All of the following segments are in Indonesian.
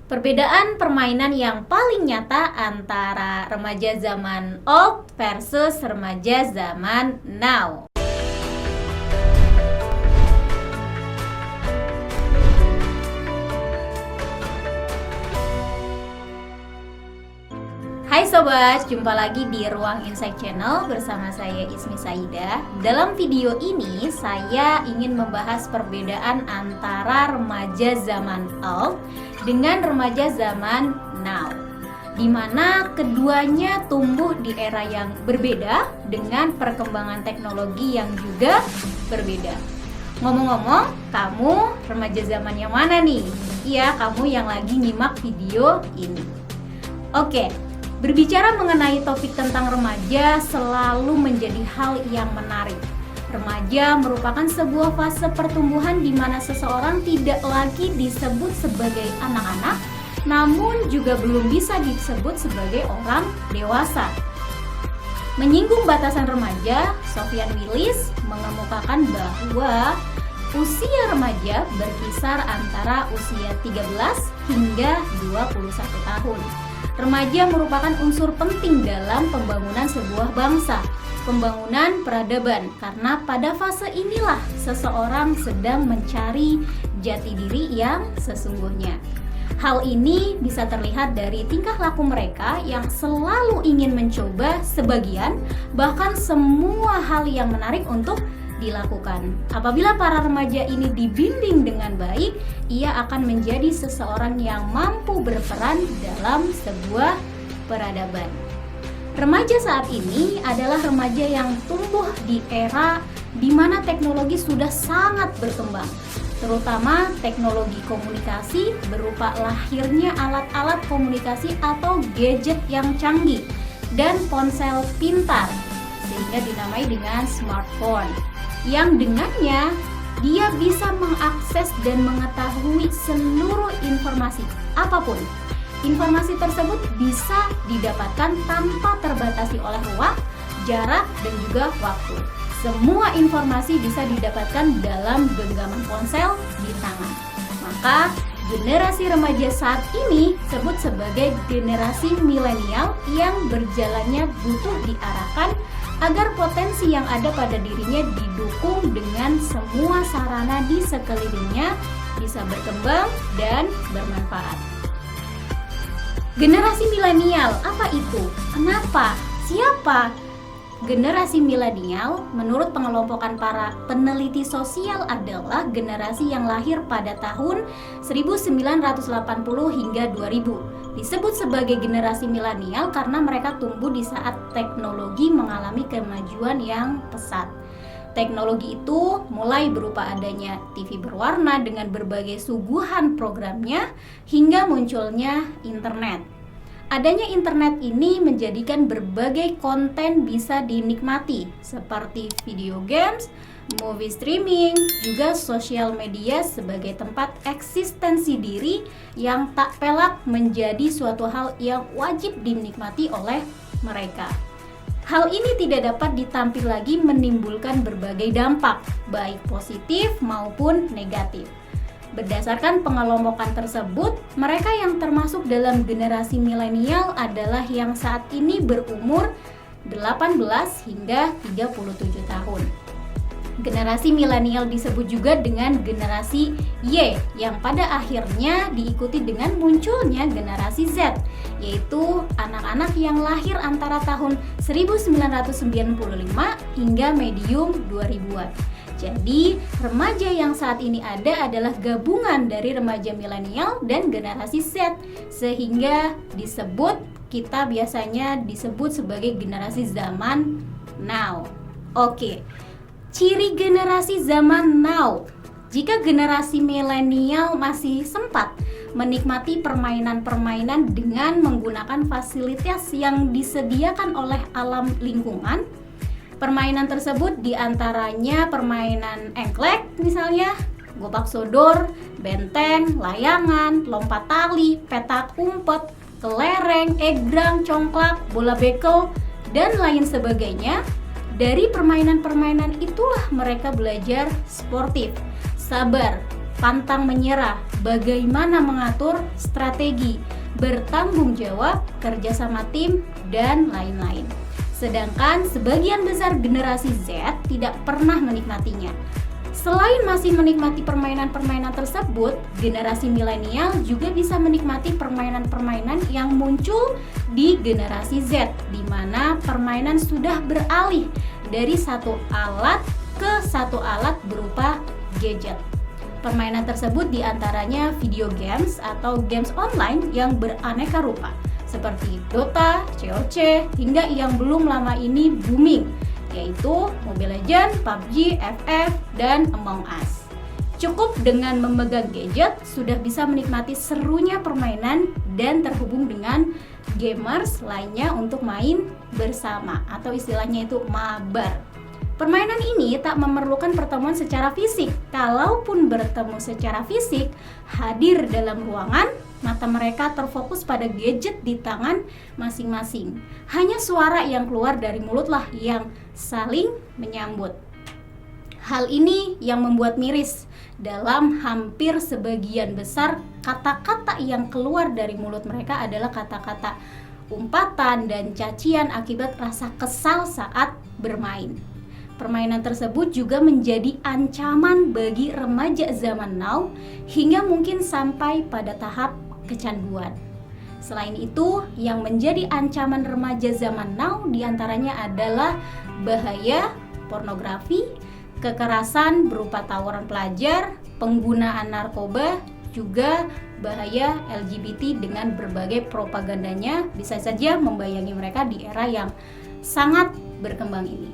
Perbedaan permainan yang paling nyata antara remaja zaman old versus remaja zaman now. Hai sobat, jumpa lagi di Ruang Insight Channel bersama saya Ismi Saida. Dalam video ini saya ingin membahas perbedaan antara remaja zaman old dengan remaja zaman now, di mana keduanya tumbuh di era yang berbeda dengan perkembangan teknologi yang juga berbeda. Ngomong-ngomong, kamu remaja zaman yang mana nih? Iya, kamu yang lagi nyimak video ini. Oke. Berbicara mengenai topik tentang remaja selalu menjadi hal yang menarik. Remaja merupakan sebuah fase pertumbuhan di mana seseorang tidak lagi disebut sebagai anak-anak, namun juga belum bisa disebut sebagai orang dewasa. Menyinggung batasan remaja, Sofyan Willis mengemukakan bahwa usia remaja berkisar antara usia 13 hingga 21 tahun. Remaja merupakan unsur penting dalam pembangunan sebuah bangsa, pembangunan peradaban, karena pada fase inilah seseorang sedang mencari jati diri yang sesungguhnya. Hal ini bisa terlihat dari tingkah laku mereka yang selalu ingin mencoba sebagian, bahkan semua hal yang menarik untuk dilakukan. Apabila para remaja ini dibimbing dengan baik, ia akan menjadi seseorang yang mampu berperan dalam sebuah peradaban. Remaja saat ini adalah remaja yang tumbuh di era di mana teknologi sudah sangat berkembang, terutama teknologi komunikasi berupa lahirnya alat-alat komunikasi atau gadget yang canggih dan ponsel pintar, sehingga dinamai dengan smartphone, yang dengannya dia bisa mengakses dan mengetahui seluruh informasi apapun. Informasi tersebut bisa didapatkan tanpa terbatasi oleh ruang, jarak, dan juga waktu. Semua informasi bisa didapatkan dalam genggaman ponsel di tangan. Maka generasi remaja saat ini disebut sebagai generasi milenial yang berjalannya butuh diarahkan agar potensi yang ada pada dirinya didukung dengan semua sarana di sekelilingnya bisa berkembang dan bermanfaat. Generasi milenial, apa itu? Kenapa? Siapa? Generasi milenial menurut pengelompokan para peneliti sosial adalah generasi yang lahir pada tahun 1980 hingga 2000. Disebut sebagai generasi milenial karena mereka tumbuh di saat teknologi mengalami kemajuan yang pesat. Teknologi itu mulai berupa adanya TV berwarna dengan berbagai suguhan programnya hingga munculnya internet. Adanya internet ini menjadikan berbagai konten bisa dinikmati seperti video games, movie streaming, juga sosial media sebagai tempat eksistensi diri yang tak pelak menjadi suatu hal yang wajib dinikmati oleh mereka. Hal ini tidak dapat ditampil lagi menimbulkan berbagai dampak, baik positif maupun negatif. Berdasarkan pengelompokan tersebut, mereka yang termasuk dalam generasi milenial adalah yang saat ini berumur 18 hingga 37 tahun. Generasi milenial disebut juga dengan generasi Y, yang pada akhirnya diikuti dengan munculnya generasi Z, yaitu anak-anak yang lahir antara tahun 1995 hingga medium 2000-an. Jadi, remaja yang saat ini ada adalah gabungan dari remaja milenial dan generasi Z, sehingga kita biasanya disebut sebagai generasi zaman now. Oke. Ciri generasi zaman now. Jika generasi milenial masih sempat menikmati permainan-permainan dengan menggunakan fasilitas yang disediakan oleh alam lingkungan, permainan tersebut diantaranya permainan engklek misalnya, gobak sodor, benteng, layangan, lompat tali, petak umpet, kelereng, egrang, congklak, bola bekel, dan lain sebagainya. Dari permainan-permainan itulah mereka belajar sportif, sabar, pantang menyerah, bagaimana mengatur strategi, bertanggung jawab, kerja sama tim, dan lain-lain. Sedangkan sebagian besar generasi Z tidak pernah menikmatinya. Selain masih menikmati permainan-permainan tersebut, generasi milenial juga bisa menikmati permainan-permainan yang muncul di generasi Z, di mana permainan sudah beralih dari satu alat ke satu alat berupa gadget. Permainan tersebut diantaranya video games atau games online yang beraneka rupa, seperti Dota, COC, hingga yang belum lama ini booming, yaitu Mobile Legends, PUBG, FF, dan Among Us. Cukup dengan memegang gadget sudah bisa menikmati serunya permainan dan terhubung dengan gamers lainnya untuk main bersama atau istilahnya itu mabar. Permainan ini tak memerlukan pertemuan secara fisik. Kalaupun bertemu secara fisik, hadir dalam ruangan, mata mereka terfokus pada gadget di tangan masing-masing. Hanya suara yang keluar dari mulutlah yang saling menyambut. Hal ini yang membuat miris. Dalam hampir sebagian besar kata-kata yang keluar dari mulut mereka adalah kata-kata umpatan dan cacian akibat rasa kesal saat bermain. Permainan tersebut juga menjadi ancaman bagi remaja zaman now hingga mungkin sampai pada tahap kecanduan. Selain itu, yang menjadi ancaman remaja zaman now diantaranya adalah bahaya pornografi, kekerasan berupa tawuran pelajar, penggunaan narkoba, juga bahaya LGBT dengan berbagai propagandanya bisa saja membayangi mereka di era yang sangat berkembang ini.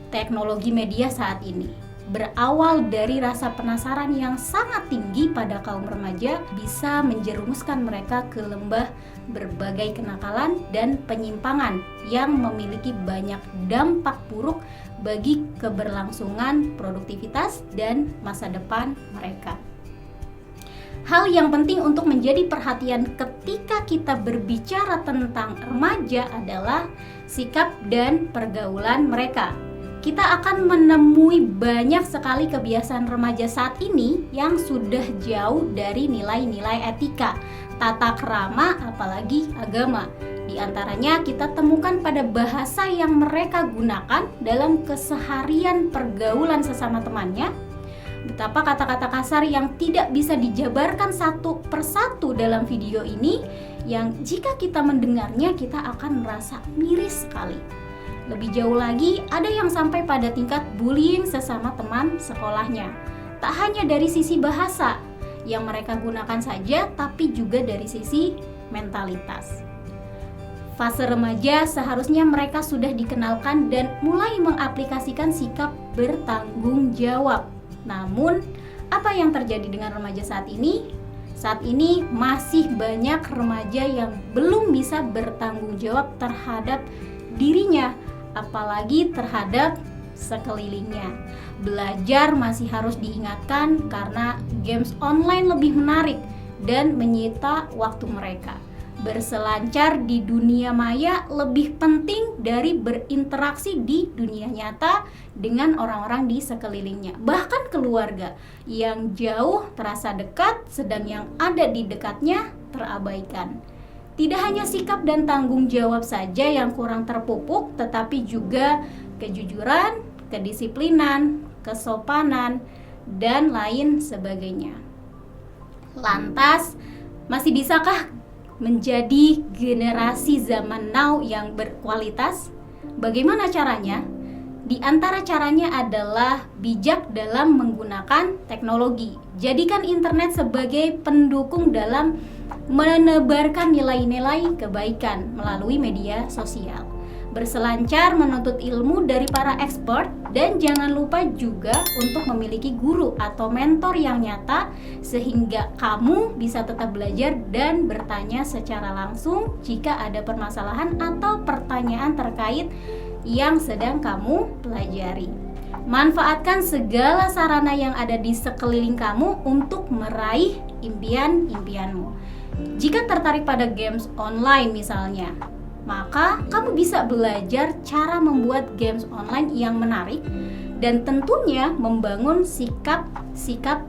Teknologi media saat ini berawal dari rasa penasaran yang sangat tinggi pada kaum remaja bisa menjerumuskan mereka ke lembah berbagai kenakalan dan penyimpangan yang memiliki banyak dampak buruk bagi keberlangsungan produktivitas dan masa depan mereka. Hal yang penting untuk menjadi perhatian ketika kita berbicara tentang remaja adalah sikap dan pergaulan mereka. Kita akan menemui banyak sekali kebiasaan remaja saat ini yang sudah jauh dari nilai-nilai etika, tata krama, apalagi agama. Di antaranya kita temukan pada bahasa yang mereka gunakan dalam keseharian pergaulan sesama temannya. Betapa kata-kata kasar yang tidak bisa dijabarkan satu persatu dalam video ini, yang jika kita mendengarnya kita akan merasa miris sekali. Lebih jauh lagi, ada yang sampai pada tingkat bullying sesama teman sekolahnya. Tak hanya dari sisi bahasa yang mereka gunakan saja, tapi juga dari sisi mentalitas. Fase remaja seharusnya mereka sudah dikenalkan dan mulai mengaplikasikan sikap bertanggung jawab. Namun, apa yang terjadi dengan remaja saat ini? Saat ini masih banyak remaja yang belum bisa bertanggung jawab terhadap dirinya, apalagi terhadap sekelilingnya. Belajar masih harus diingatkan karena games online lebih menarik dan menyita waktu mereka. Berselancar di dunia maya lebih penting dari berinteraksi di dunia nyata dengan orang-orang di sekelilingnya. Bahkan keluarga yang jauh terasa dekat, sedang yang ada di dekatnya terabaikan. Tidak hanya sikap dan tanggung jawab saja yang kurang terpupuk, tetapi juga kejujuran, kedisiplinan, kesopanan, dan lain sebagainya. Lantas, masih bisakah menjadi generasi zaman now yang berkualitas? Bagaimana caranya? Di antara caranya adalah bijak dalam menggunakan teknologi. Jadikan internet sebagai pendukung dalam menebarkan nilai-nilai kebaikan melalui media sosial. Berselancar menuntut ilmu dari para expert, dan jangan lupa juga untuk memiliki guru atau mentor yang nyata sehingga kamu bisa tetap belajar dan bertanya secara langsung jika ada permasalahan atau pertanyaan terkait yang sedang kamu pelajari. Manfaatkan segala sarana yang ada di sekeliling kamu untuk meraih impian-impianmu. Jika tertarik pada games online misalnya, maka kamu bisa belajar cara membuat games online yang menarik dan tentunya membangun sikap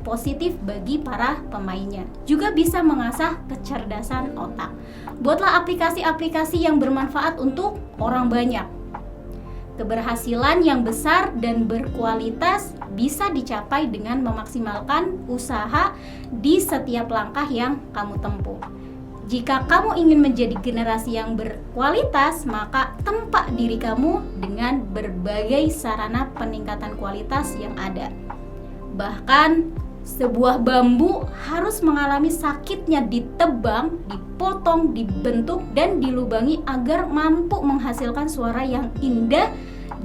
positif bagi para pemainnya. Juga bisa mengasah kecerdasan otak. Buatlah aplikasi-aplikasi yang bermanfaat untuk orang banyak. Keberhasilan yang besar dan berkualitas bisa dicapai dengan memaksimalkan usaha di setiap langkah yang kamu tempuh. Jika kamu ingin menjadi generasi yang berkualitas, maka tempa diri kamu dengan berbagai sarana peningkatan kualitas yang ada. Bahkan sebuah bambu harus mengalami sakitnya ditebang, dipotong, dibentuk, dan dilubangi agar mampu menghasilkan suara yang indah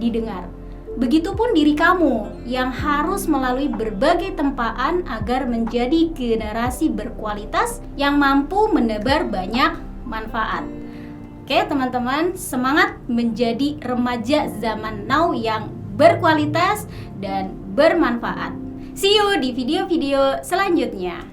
didengar. Begitupun diri kamu yang harus melalui berbagai tempaan agar menjadi generasi berkualitas yang mampu menebar banyak manfaat. Oke teman-teman, semangat menjadi remaja zaman now yang berkualitas dan bermanfaat. See you di video-video selanjutnya.